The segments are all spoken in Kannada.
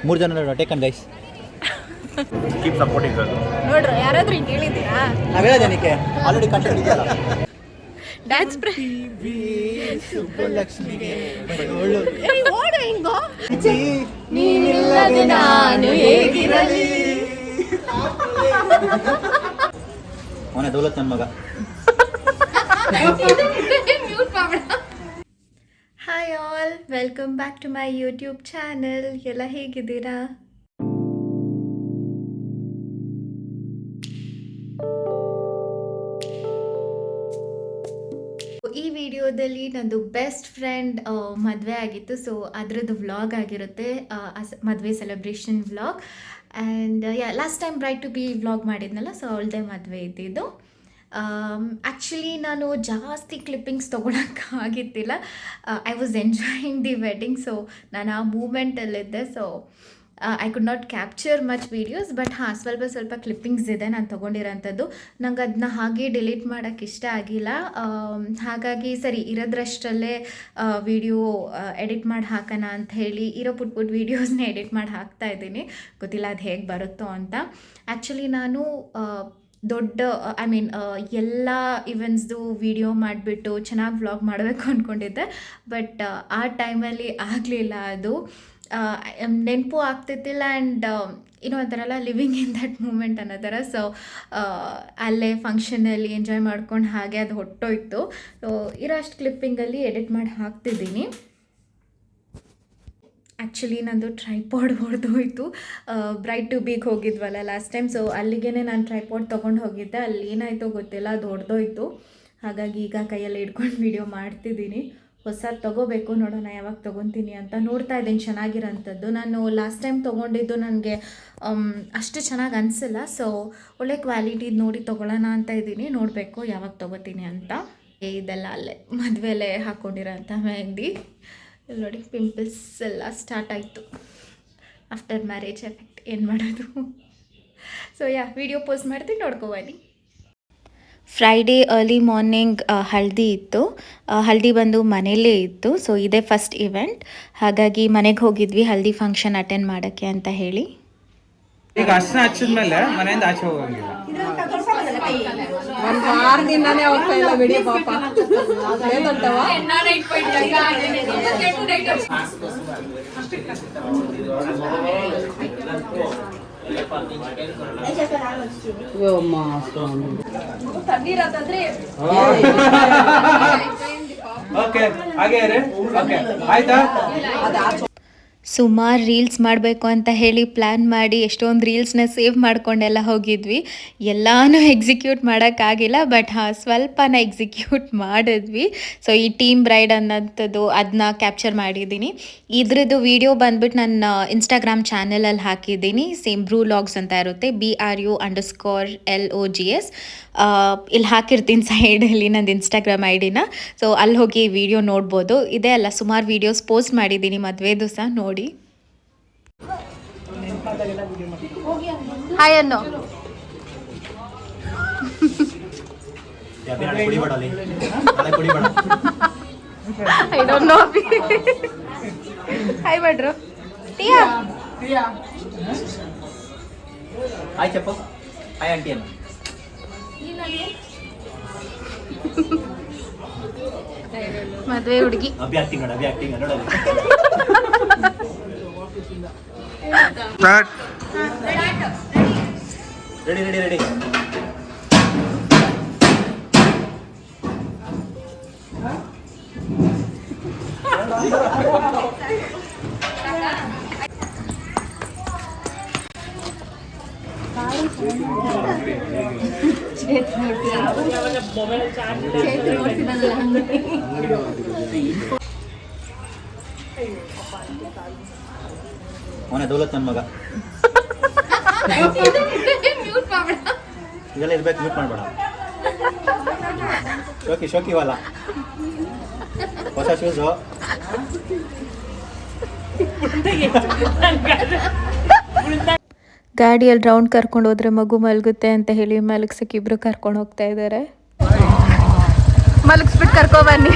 3 ಜನ taken guys. Keep supporting girl. ನೋಡ್ರಿ ಯಾರಾದ್ರೂ ಹಿಂಗೆ ಹೇಳಿದ್ದೀರಾ? ನಾವು ಹೇಳೋದೇನಕ್ಕೆ ಆಲ್ರೆಡಿ ಕಂಟೆಂಟ್ ಇದೆಯಲ್ಲ. ಡ್ಯಾನ್ಸ್ ಸುಬ್ಬಲಕ್ಷ್ಮಿಗೆ ಓಡು ಹಿಂಗೋ ನೀನಿಲ್ಲದೆ ನಾನು ಹೇಗಿರಲಿ. ಅವನೇ ದೌಲತ್ ನನ್ನ ಮಗ. Hi all, welcome back to my YouTube channel. ಎಲ್ಲ ಹೇಗಿದ್ದೀರಾ? ಈ ವಿಡಿಯೋದಲ್ಲಿ ನಂದು ಬೆಸ್ಟ್ ಫ್ರೆಂಡ್ ಮದುವೆ ಆಗಿತ್ತು. ಸೊ ಅದರದ್ದು ವ್ಲಾಗ್ ಆಗಿರುತ್ತೆ, ಮದುವೆ celebration vlog. And last time bride to be vlog ಮಾಡಿದ್ನಲ್ಲ, ಸೊ ಅವಳದೇ ಮದುವೆ ಇದ್ದಿದ್ದು. ಆ್ಯಕ್ಚುಲಿ ನಾನು ಜಾಸ್ತಿ ಕ್ಲಿಪ್ಪಿಂಗ್ಸ್ ತೊಗೊಳಕ್ಕಾಗಿತ್ತಿಲ್ಲ. I was enjoying the wedding. So ನಾನು ಆ ಮೂಮೆಂಟಲ್ಲಿದ್ದೆ. So I could not capture much videos, but ಸ್ವಲ್ಪ ಕ್ಲಿಪ್ಪಿಂಗ್ಸ್ ಇದೆ ನಾನು ತೊಗೊಂಡಿರೋಂಥದ್ದು. ನಂಗೆ ಅದನ್ನ ಹಾಗೆ ಡಿಲೀಟ್ ಮಾಡೋಕ್ಕೆ ಇಷ್ಟ ಆಗಿಲ್ಲ. ಹಾಗಾಗಿ ಸರಿ ಇರೋದ್ರಷ್ಟಲ್ಲೇ ವಿಡಿಯೋ ಎಡಿಟ್ ಮಾಡಿ ಹಾಕೋಣ ಅಂತ ಹೇಳಿ ಇರೋ ಪುಟ್ ವೀಡಿಯೋಸ್ನ ಎಡಿಟ್ ಮಾಡಿ ಹಾಕ್ತಾ ಇದ್ದೀನಿ. ಗೊತ್ತಿಲ್ಲ ಅದು ಹೇಗೆ ಬರುತ್ತೋ ಅಂತ. ಆ್ಯಕ್ಚುಲಿ ನಾನು ಎಲ್ಲ ಇವೆಂಟ್ಸ್ದು ವಿಡಿಯೋ ಮಾಡಿಬಿಟ್ಟು ಚೆನ್ನಾಗಿ ವ್ಲಾಗ್ ಮಾಡಬೇಕು ಅಂದ್ಕೊಂಡಿದ್ದೆ. ಬಟ್ ಆ ಟೈಮಲ್ಲಿ ಆಗಲಿಲ್ಲ. ಅದು ನೆನಪು ಆಗ್ತಿತ್ತಿಲ್ಲ. ಆ್ಯಂಡ್ ಏನೋ ಒಂಥರಲ್ಲ ಲಿವಿಂಗ್ ಇನ್ ದಟ್ ಮೂಮೆಂಟ್ ಅನ್ನೋ ಥರ. ಸೊ ಅಲ್ಲೇ ಫಂಕ್ಷನಲ್ಲಿ ಎಂಜಾಯ್ ಮಾಡ್ಕೊಂಡು ಹಾಗೆ ಅದು ಹೊಟ್ಟೋಯ್ತು. ಸೊ ಇರೋ ಅಷ್ಟು ಕ್ಲಿಪ್ಪಿಂಗಲ್ಲಿ ಎಡಿಟ್ ಮಾಡಿ ಹಾಕ್ತಿದ್ದೀನಿ. ಆ್ಯಕ್ಚುಲಿ ನಂದು ಟ್ರೈಪಾಡ್ ಹೊಡೆದೋಯ್ತು. ಬ್ರೈಡ್ ಟು ಬಿಗೆ ಹೋಗಿದ್ವಲ್ಲ ಲಾಸ್ಟ್ ಟೈಮ್. ಸೊ ಅಲ್ಲಿಗೆ ನಾನು ಟ್ರೈಪಾಡ್ ತೊಗೊಂಡು ಹೋಗಿದ್ದೆ. ಅಲ್ಲಿ ಏನಾಯಿತೋ ಗೊತ್ತಿಲ್ಲ, ಅದು ಹೊಡೆದೋಯ್ತು. ಹಾಗಾಗಿ ಈಗ ಕೈಯಲ್ಲಿ ಹಿಡ್ಕೊಂಡು ವಿಡಿಯೋ ಮಾಡ್ತಿದ್ದೀನಿ. ಹೊಸದು ತೊಗೋಬೇಕು, ನೋಡೋಣ ಯಾವಾಗ ತೊಗೊತೀನಿ ಅಂತ ನೋಡ್ತಾ ಇದ್ದೀನಿ. ಚೆನ್ನಾಗಿರೋಂಥದ್ದು ನಾನು ಲಾಸ್ಟ್ ಟೈಮ್ ತೊಗೊಂಡಿದ್ದು ನನಗೆ ಅಷ್ಟು ಚೆನ್ನಾಗಿ ಅನಿಸಿಲ್ಲ. ಸೊ ಒಳ್ಳೆ ಕ್ವಾಲಿಟಿದು ನೋಡಿ ತೊಗೊಳ್ಳೋಣ ಅಂತ ಇದ್ದೀನಿ. ನೋಡಬೇಕು ಯಾವಾಗ ತೊಗೋತೀನಿ ಅಂತ. ಇದೆಲ್ಲ ಅಲ್ಲೇ ಮದುವೆಲೇ ಹಾಕ್ಕೊಂಡಿರೋ ಅಂಥ ಮೆಹಂದಿ. ಇಲ್ಲಿ ನೋಡಿ, ಪಿಂಪಲ್ಸ್ ಎಲ್ಲ ಸ್ಟಾರ್ಟ್ ಆಯಿತು. ಆಫ್ಟರ್ ಮ್ಯಾರೇಜ್ ಎಫೆಕ್ಟ್ ಏನು ಮಾಡೋದು. ಸೊ ವಿಡಿಯೋ ಪೋಸ್ಟ್ ಮಾಡ್ತೀನಿ, ನೋಡ್ಕೊಬನ್ನಿ. ಫ್ರೈಡೇ ಅರ್ಲಿ ಮಾರ್ನಿಂಗ್ ಹಲ್ದಿ ಇತ್ತು. ಹಲ್ದಿ ಬಂದು ಮನೆಯಲ್ಲೇ ಇತ್ತು. ಸೊ ಇದೇ ಫಸ್ಟ್ ಇವೆಂಟ್. ಹಾಗಾಗಿ ಮನೆಗೆ ಹೋಗಿದ್ವಿ ಹಲ್ದಿ ಫಂಕ್ಷನ್ ಅಟೆಂಡ್ ಮಾಡೋಕ್ಕೆ ಅಂತ ಹೇಳಿ. ಈಗ ಅರ್ಶನ ಹಚ್ಚಿದ್ಮೇಲೆ ಮನೆಯಿಂದ ಆಚೆ ಹೋಗಂಗಿಲ್ಲ. ಒಂದು ವಾರದಿಂದಾನೇ ಅವ್ರ ಕೈಲ ಬಿಡಿ ಪಾಪ. ಓಕೆ ಹಾಗೆ ಆಯ್ತಾ. ಸುಮಾರು ರೀಲ್ಸ್ ಮಾಡಬೇಕು ಅಂತ ಹೇಳಿ ಪ್ಲ್ಯಾನ್ ಮಾಡಿ ಎಷ್ಟೊಂದು ರೀಲ್ಸ್ನ ಸೇವ್ ಮಾಡ್ಕೊಂಡೆಲ್ಲ ಹೋಗಿದ್ವಿ. ಎಲ್ಲನೂ ಎಕ್ಸಿಕ್ಯೂಟ್ ಮಾಡೋಕ್ಕಾಗಿಲ್ಲ, ಬಟ್ ಸ್ವಲ್ಪನ ಎಕ್ಸಿಕ್ಯೂಟ್ ಮಾಡಿದ್ವಿ. ಸೊ ಈ ಟೀಮ್ ಬ್ರೈಡ್ ಅನ್ನೋಂಥದ್ದು ಅದನ್ನ ಕ್ಯಾಪ್ಚರ್ ಮಾಡಿದ್ದೀನಿ. ಇದ್ರದ್ದು ವಿಡಿಯೋ ಬಂದ್ಬಿಟ್ಟು ನನ್ನ ಇನ್ಸ್ಟಾಗ್ರಾಮ್ ಚಾನಲಲ್ಲಿ ಹಾಕಿದ್ದೀನಿ. ಸೇಮ್ ಬ್ರೂ ಲಾಗ್ಸ್ ಅಂತ ಇರುತ್ತೆ, BRU_LOGS. ಇಲ್ಲಿ ಹಾಕಿರ್ತೀನಿ ಸೈಡಲ್ಲಿ ನಂದು ಇನ್ಸ್ಟಾಗ್ರಾಮ್ ಐಡಿನ. ಸೊ ಅಲ್ಲಿ ಹೋಗಿ ವಿಡಿಯೋ ನೋಡ್ಬೋದು. ಇದೇ ಅಲ್ಲ, ಸುಮಾರು ವೀಡಿಯೋಸ್ ಪೋಸ್ಟ್ ಮಾಡಿದ್ದೀನಿ ಮದುವೆದು ಸಹ, ನೋಡಿ. ಹಾಯ್ ಅನ್ನೋ. I don't know. ಹಾಯ್ ಮಾಡ್ರು. ಟಿಯಾ ಹಾಯ್ ಚಪ್ಪ. ಹಾಯ್ ಆಂಟಿ ಅನ್ನು. ಮದುವೆ ಹುಡುಗಿ ಅಭಿ ಆಕ್ಟಿಂಗ್ ನೋಡೋದು. ರೆಡಿ. ಅವನೇ ದೌಲತ್ ನನ್ನ ಮಗ. ಇದೆಲ್ಲ ಇರ್ಬೇಕು, ಮ್ಯೂಟ್ ಮಾಡಬೇಡ. ಶೋಕಿ ವಾಲ ಹೊಸ ಶೂಸು. ಗಾಡಿಯಲ್ಲಿ ರೌಂಡ್ ಕರ್ಕೊಂಡು ಹೋದ್ರೆ ಮಗು ಮಲಗುತ್ತೆ ಅಂತ ಹೇಳಿ ಮಲಗ್ಸಕ್ಕೆ ಇಬ್ರು ಕರ್ಕೊಂಡು ಹೋಗ್ತಾ ಇದ್ದಾರೆ. ಮಲಗಿಸ್ಬಿಟ್ಟು ಕರ್ಕೊಬನ್ನಿ.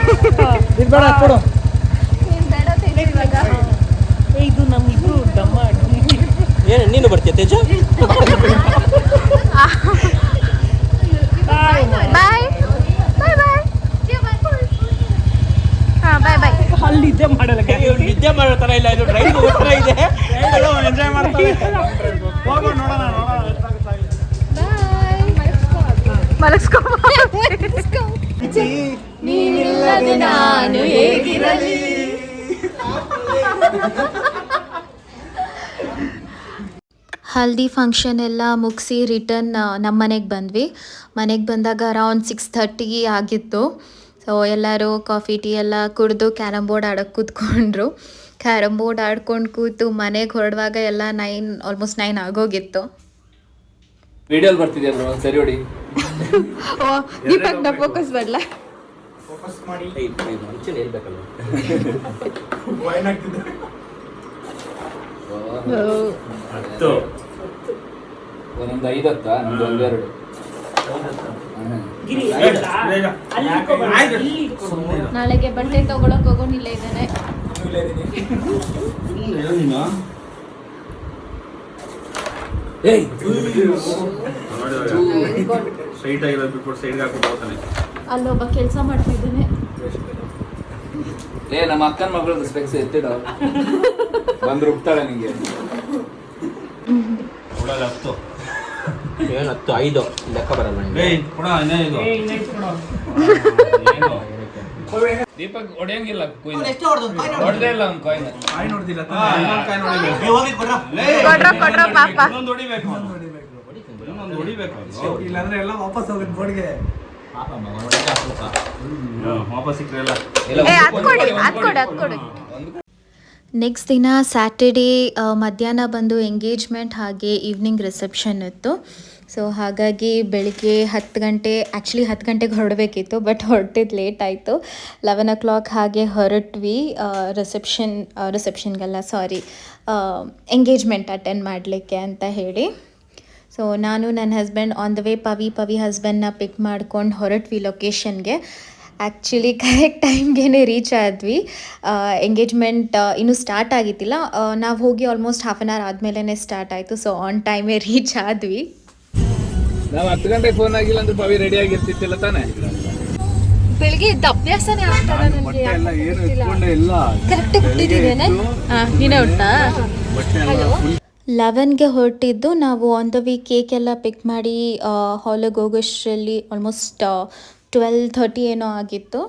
ಇದು ನಮ್ಮಿಬ್ರು ದಮ್ಮ ನೀನು ಬರ್ತೀಯ ತೇಜ? ಬಾಯ್ ಬಾಯ್ ಬಾಯ್ ಹಾಂ ಬಾಯ್ ಬಾಯ್. ಅಲ್ಲಿ ನಿದ್ದೆ ಮಾಡಲ್ಲ, ನಿದ್ದೆ ಮಾಡೋ ಥರ ಇಲ್ಲ, ಇದು ಡ್ರೈವ್ ಹೋಗೋ ಥರ ಇದೆ. ಎಂಜಾಯ್ ಮಾಡ್ತಾರೆ. ಹೋಗೋಣ ನೋಡೋಣ. ಮಲಗಿಸ್ಕೊ. ನೀನಿಲ್ಲದೆ ನಾನು ಹೇಗಿರಲಿ. ಹಲ್ದಿ ಫಂಕ್ಷನ್ ಎಲ್ಲ ಮುಗಿಸಿ ರಿಟರ್ನ್ ನಮ್ಮ ಮನೆಗೆ ಬಂದ್ವಿ. ಮನೆಗೆ ಬಂದಾಗ ಅರೌಂಡ್ 6:30 ಆಗಿತ್ತು. ಸೊ ಎಲ್ಲರೂ ಕಾಫಿ ಟೀ ಎಲ್ಲ ಕುಡಿದು ಕ್ಯಾರಮ್ ಬೋರ್ಡ್ ಆಡೋಕ್ಕೆ ಕೂತ್ಕೊಂಡ್ರು. ಕ್ಯಾರಮ್ ಬೋರ್ಡ್ ಆಡ್ಕೊಂಡು ಕೂತು ಮನೆಗೆ ಹೊರಡುವಾಗ ಎಲ್ಲ ಆಲ್ಮೋಸ್ಟ್ 9 ಆಗೋಗಿತ್ತು. ವಿಡಿಯೋಲ್ ಬರ್ತಿದ್ಯಾ ಬ್ರೋ, ಸರಿ ಹೊಡಿ. ದೀಪಕ್ ನ ಫೋಕಸ್ ಬರಲ್ಲ. ಫೋಕಸ್ ಮಾಡಿ. ಮುಂಚೆನೇ ಹೇಳ್ಬೇಕಲ್ಲ. ಹತ್ತು. ಒಂದೊಂದು 5 ಹತ್ತಾ, ನಮ್ದು 1-2. ನಾಳೆಗೆ ಬಟ್ಟೆ ತಗೊಳಕ್ ಹೋಗೋನಿಲ್ಲ ಇದ್ದಾನೆ. ಸ್ಟ್ರೈಟ್ ಆಗಿರೋದು ಬಿಟ್ಬಿಟ್ಟು ಸೈಡ್ಗೆ ಹಾಕೊಂಡು ಹೋಗ್ತಾನೆ. ಅಲ್ಲೊಬ್ಬ ಕೆಲಸ ಮಾಡ್ತಿದ್ದಾನೆ. ನಮ್ಮ ಅಕ್ಕನ ಮಗಳದ್ದು ಸ್ಪೆಕ್ಸ್ ಎತ್ತಿಡ ಬಂದು ರುಬ್ತಾಳೆ ನಿಂಗೆ. ಏನು 10, 5 ಲೆಕ್ಕ ಬರಲ್ಲ. ದೀಪಕ್ ಹೊಡೆಯಂಗಿಲ್ಲ, ಹೊಡೆದೇ ಇಲ್ಲ ಒಂದು ಕಾಯಿನ್. ಕೊಡ್ರ ಪಾಪ. ಇಲ್ಲಾಂದ್ರೆ ಎಲ್ಲ ವಾಪಸ್ ಹೋಗುತ್ತೆ ಬೋರ್ಡ್ಗೆ. ವಾಪಸ್ ಸಿಕ್ಕರೆ ನೆಕ್ಸ್ಟ್ ದಿನ ಸ್ಯಾಟರ್ಡೇ ಮಧ್ಯಾಹ್ನ ಬಂದು ಎಂಗೇಜ್ಮೆಂಟ್ ಹಾಗೆ ಈವ್ನಿಂಗ್ ರಿಸೆಪ್ಷನ್ ಇತ್ತು. ಸೊ ಹಾಗಾಗಿ ಬೆಳಿಗ್ಗೆ 10 ಗಂಟೆಗೆ ಹೊರಡಬೇಕಿತ್ತು, ಬಟ್ ಹೊರಟಿದ್ದು ಲೇಟ್ ಆಯಿತು. 11 o'clock ಹಾಗೆ ಹೊರಟ್ವಿ ರಿಸೆಪ್ಷನ್ಗೆಲ್ಲ ಎಂಗೇಜ್ಮೆಂಟ್ ಅಟೆಂಡ್ ಮಾಡಲಿಕ್ಕೆ ಅಂತ ಹೇಳಿ. ಸೊ ನಾನು ನನ್ನ husband on the way Pavi ಹಸ್ಬೆಂಡ್ನ ಪಿಕ್ ಮಾಡ್ಕೊಂಡು ಹೊರಟ್ವಿ ಲೊಕೇಶನ್ಗೆ. ಆ್ಯಕ್ಚುಲಿ ಕರೆಕ್ಟ್ ಟೈಮ್ಗೆ ರೀಚ್ ಆದ್ವಿ. ಎಂಗೇಜ್ಮೆಂಟ್ ಇನ್ನೂ ಸ್ಟಾರ್ಟ್ ಆಗಿದ್ದಿಲ್ಲ, ನಾವು ಹೋಗಿ ಆಲ್ಮೋಸ್ಟ್ ಹಾಫ್ ಆನ್ ಅವರ್ ಆದಮೇಲೆ ಸ್ಟಾರ್ಟ್ ಆಯಿತು. ಸೊ ಆನ್ ಟೈಮೇ ರೀಚ್ ಆದ್ವಿ. ನಾವು 10 ಗಂಟೆಗೆ ಫೋನ್ ಆಗಿಲ್ಲ ಅಂದ್ರೆ ಪವಿ ರೆಡಿ ಆಗಿರ್ತಿತ್ತಿಲ್ಲ ತಾನೆ. ಬೆಳಿಗ್ಗೆ ಇದ್ದ ಅಭ್ಯಾಸನೇ ಆಗ್ತದೆ ನನಗೆ. ಕರೆಕ್ಟಾಗಿ ಹುಟ್ಟಿದ್ದೀನೇನೆ. ನೀನೇ ಹುಟ್ಟಾ? 11ಗೆ ಹೊರಟಿದ್ದು ನಾವು. ಆನ್ ದ ವೀಕ್ ಕೇಕ್ ಎಲ್ಲ ಪಿಕ್ ಮಾಡಿ ಹಾಲಿಗೆ ಹೋಗೋಷ್ಟರಲ್ಲಿ ಆಲ್ಮೋಸ್ಟ್ 12:30 ಏನೋ ಆಗಿತ್ತು.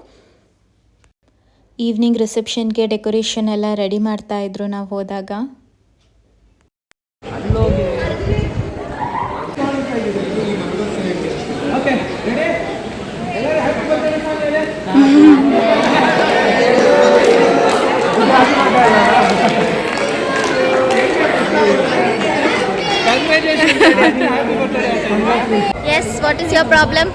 ಈವ್ನಿಂಗ್ ರಿಸೆಪ್ಷನ್ಗೆ ಡೆಕೋರೇಷನ್ ಎಲ್ಲ ರೆಡಿ ಮಾಡ್ತಾಯಿದ್ರು ನಾವು ಹೋದಾಗ. Yes, what is your problem?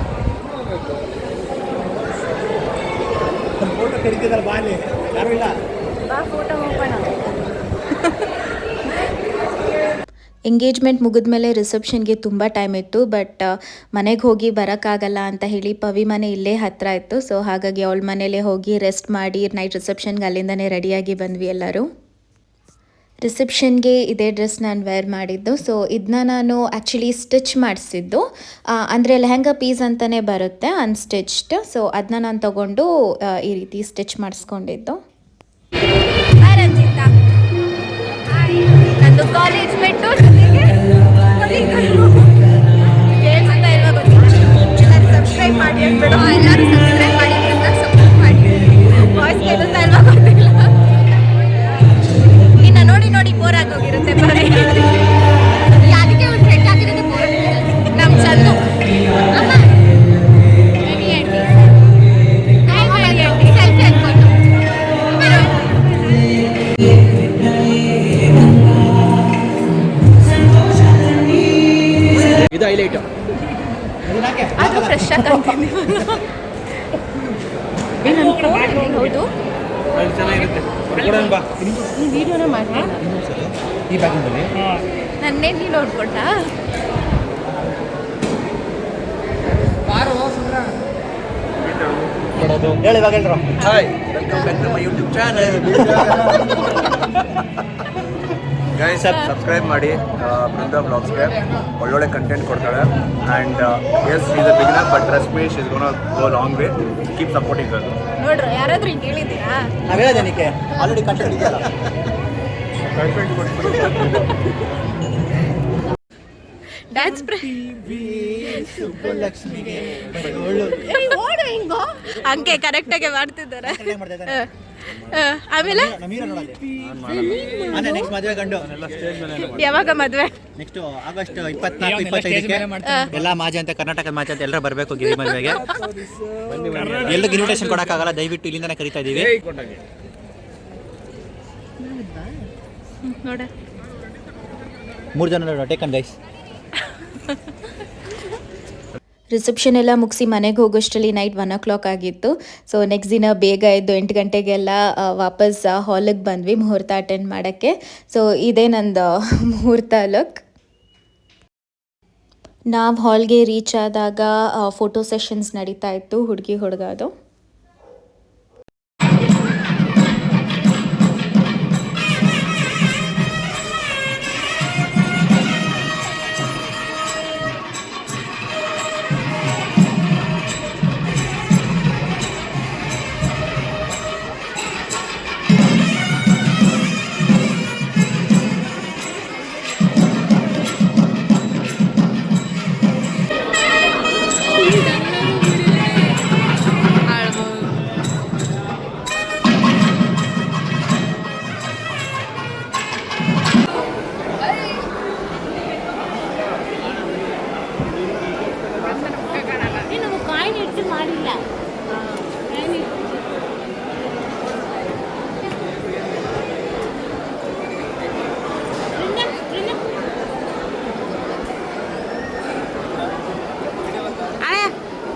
Engagement ಮುಗಿದ್ಮೇಲೆ ರಿಸೆಪ್ಷನ್ಗೆ ತುಂಬ ಟೈಮ್ ಇತ್ತು, ಬಟ್ ಮನೆಗೆ ಹೋಗಿ ಬರೋಕ್ಕಾಗಲ್ಲ ಅಂತ ಹೇಳಿ ಪವಿ ಮನೆ ಇಲ್ಲೇ ಹತ್ತಿರ ಇತ್ತು. ಸೊ ಹಾಗಾಗಿ ಅವಳ ಮನೇಲೇ ಹೋಗಿ ರೆಸ್ಟ್ ಮಾಡಿ ನೈಟ್ ರಿಸೆಪ್ಷನ್ಗೆ ಅಲ್ಲಿಂದನೇ ರೆಡಿಯಾಗಿ ಬಂದ್ವಿ ಎಲ್ಲರೂ. ರಿಸೆಪ್ಷನ್ಗೆ ಇದೇ ಡ್ರೆಸ್ ನಾನು ವೇರ್ ಮಾಡಿದ್ದು. ಸೊ ಇದನ್ನ ನಾನು ಆ್ಯಕ್ಚುಲಿ ಸ್ಟಿಚ್ ಮಾಡಿಸಿದ್ದು, ಅಂದರೆ ಲೆಹಂಗಾ ಪೀಸ್ ಅಂತಲೇ ಬರುತ್ತೆ ಅನ್ಸ್ಟಿಚ್ಡ್. ಸೊ ಅದನ್ನ ನಾನು ತೊಗೊಂಡು ಈ ರೀತಿ ಸ್ಟಿಚ್ ಮಾಡಿಸ್ಕೊಂಡಿದ್ದು. ನಂದು ಕಾಲೇಜ್ ಬಿಟ್ಟು ಸಬ್ಸ್ಕ್ರೈಬ್ ಮಾಡಿ ಅಂದ್ಬಿಡು. ಎಲ್ಲರೂ ಸಬ್ಸ್ಕ್ರೈಬ್ ಮಾಡಿ ಅಂತ ಸಪೋರ್ಟ್ ಮಾಡಿ. ವಾಯ್ಸ್ ಕೇಳುತ್ತಾ ಇಲ್ವಾ ಗೊತ್ತಿಲ್ಲ, ಇನ್ನು ನೋಡಿ ಬೋರ್ ಆಗೋಗಿರುತ್ತೆ. ಅದಕ್ಕೆ ಒಂದು ಫ್ರೆಂಡ್ ಆಗಿರೋದು ಬೋರ್. ನಮ್ಮ ಚಂದು ಸೆಲ್ಫಿ ಹಾಕ್ಕೊಂಡು ಇದು ಹೈಲೈಟ್. ಅದು ಫ್ರೆಶ್ ಆಗಿ ಹೌದು. ಚೆನ್ನಾಗಿರುತ್ತೆ. ವಿಡಿಯೋನ ಮಾಡಿ ಈ ಬ್ಯಾಗ್ನಲ್ಲಿ ನನ್ನೇ ನೀನು ನೋಡ್ಕೊಟ್ಟ. ಹೇಳಿ ಇವಾಗ ಹೇಳ್ರು. Hi, welcome back to my YouTube channel. Guys subscribe ಮಾಡಿ ಬೃಂದ ವ್ಲಾಗ್ಸ್ಗೆ ಒಳ್ಳೊಳ್ಳೆ ಕಂಟೆಂಟ್ ಕೊಡ್ತಾಳೆ and she is a beginner but trust me she is gonna go long way keep supporting her. ನೋಡ್ರಿ ಯಾರಾದ್ರೂ ಹಿಂಗೆ ಹೇಳಿದ್ದೀರಾ? ನಾವ್ ಹೇಳೋದೇನಕ್ಕೆ ಆಲ್ರೆಡಿ ಕಂಟೆಂಟ್ ಇದೆಯಲ್ಲ. ಡ್ಯಾನ್ಸ್ ಹಂಗೆ ಕರೆಕ್ಟಾಗಿ ಮಾಡ್ತಿದ್ದಾರೆ. ಆಮೇಲೆ ನೆಕ್ಸ್ಟ್ ಮದುವೆ ಗಂಡು ಯಾವಾಗ ಮದುವೆ? ನೆಕ್ಸ್ಟ್ ಆಗಸ್ಟ್ 24-25ಕ್ಕೆ ಎಲ್ಲ ಮಾಜಿ ಅಂತ ಕರ್ನಾಟಕದ ಮಾಜಿ ಅಂತ ಎಲ್ಲರೂ ಬರಬೇಕು ಗಿರಿ ಮದುವೆಗೆ. ಎಲ್ರಿಗೂ ಇನ್ವಿಟೇಷನ್ ಕೊಡೋಕ್ಕಾಗಲ್ಲ, ದಯವಿಟ್ಟು ಇಲ್ಲಿಂದಾನೆ ಕರಿತಾ ಇದ್ದೀವಿ. ನೋಡ 3 ಜನ ಟೇಕನ್ ಗೈಸ್. ರಿಸೆಪ್ಷನ್ ಎಲ್ಲ ಮುಗಿಸಿ ಮನೆಗೆ ಹೋಗೋಷ್ಟರಲ್ಲಿ ನೈಟ್ 1 o'clock ಆಗಿತ್ತು. ಸೊ ನೆಕ್ಸ್ಟ್ ದಿನ ಬೇಗ ಎದ್ದು 8 ಗಂಟೆಗೆಲ್ಲ ವಾಪಸ್ ಹಾಲಿಗೆ ಬಂದ್ವಿ ಮುಹೂರ್ತ ಅಟೆಂಡ್ ಮಾಡೋಕ್ಕೆ. ಸೊ ಇದೇ ನಂದು ಮುಹೂರ್ತ ಲುಕ್. ನಾವು ಹಾಲ್ಗೆ ರೀಚ್ ಆದಾಗ ಫೋಟೋ ಸೆಷನ್ಸ್ ನಡೀತಾ ಇತ್ತು ಹುಡುಗಿ ಹುಡುಗದು.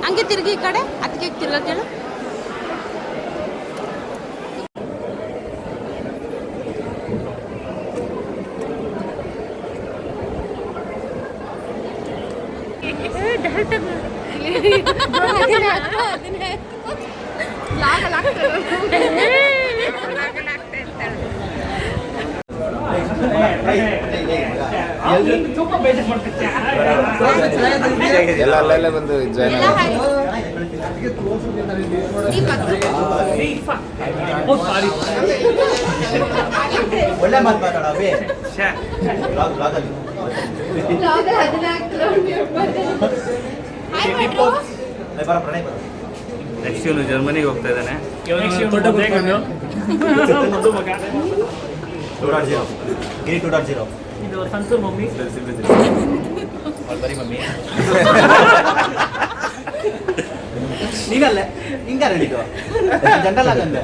ಹಂಗೆ ತಿರುಗಿ ಈ ಕಡೆ ಅದಕ್ಕೆ ತಿರ್ಗಕ್ಕೇಳು. ಎಲ್ಲ ಅಲ್ಲೆಲ್ಲ ಬಂದು ಜಾಯ್ನ್ ಒಳ್ಳೆ ಮಾತು ಮಾತಾಡ. ನೆಕ್ಸ್ಟ್ ಇವನು ಜರ್ಮನಿಗೆ ಹೋಗ್ತಾ ಇದ್ದಾನೆ. ಗಿರಿ 2.0 ಇದು ಸಂತೂರ್ ಮಮ್ಮಿ ಬರೀ ಮಮ್ಮಿ ನೀನಲ್ಲೇ ಹಿಂಗ ಹೇಳಿದ್ದು ಜನರಲ್ ಆಗಂದೆ.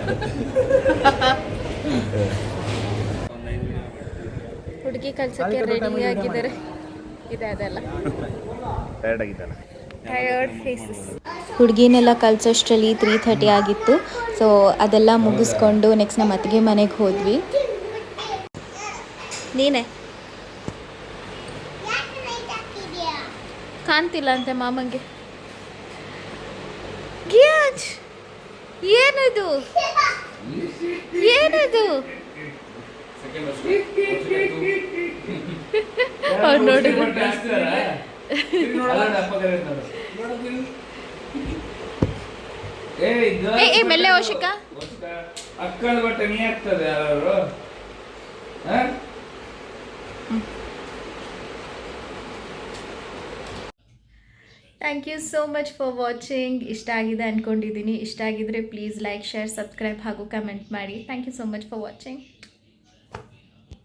ಹುಡುಗಿ ಕಲ್ಸಕ್ಕೆ ರೆಡಿ ಆಗಿದ್ದಾರೆ. ಇದೆ ಅದೆಲ್ಲ ಟಯರ್ಡ್ ಆಗಿದ್ದಾನೆ. Tired phases. ಹುಡುಗಿನೆಲ್ಲ ಕಲ್ಸೋಷ್ಟರಲ್ಲಿ 3:30 ಆಗಿತ್ತು. ಸೊ ಅದೆಲ್ಲ ಮುಗಿಸ್ಕೊಂಡು ನೆಕ್ಸ್ಟ್ ನಮ್ಮ ಅತ್ತಿಗೆ ಮನೆಗೆ ಹೋದ್ವಿ. ನೀನೇ ಕಾಣ್ತಿಲ್ಲ ಅಂತೆ ಮಾಮಂಗೆ. ಗಿಯಾಜ್ ಏನದು ಏನದು ಅವ್ರು ನೋಡಿ ಏ ಮೆಲ್ಲೆ ಓಶಿಕ ಅಕ್ಕನ ಬಟ್ಟೆ ನೀ ಆಗ್ತದೆ ಯಾರು. Thank you so much for watching. ಇಷ್ಟ ಆಗಿದೆ ಅಂದ್ಕೊಂಡಿದ್ದೀನಿ. ಇಷ್ಟ ಆಗಿದ್ರೆ ಪ್ಲೀಸ್ ಲೈಕ್, ಶೇರ್, ಸಬ್ಸ್ಕ್ರೈಬ್ ಹಾಗೂ ಕಮೆಂಟ್ ಮಾಡಿ. Thank you so much for watching.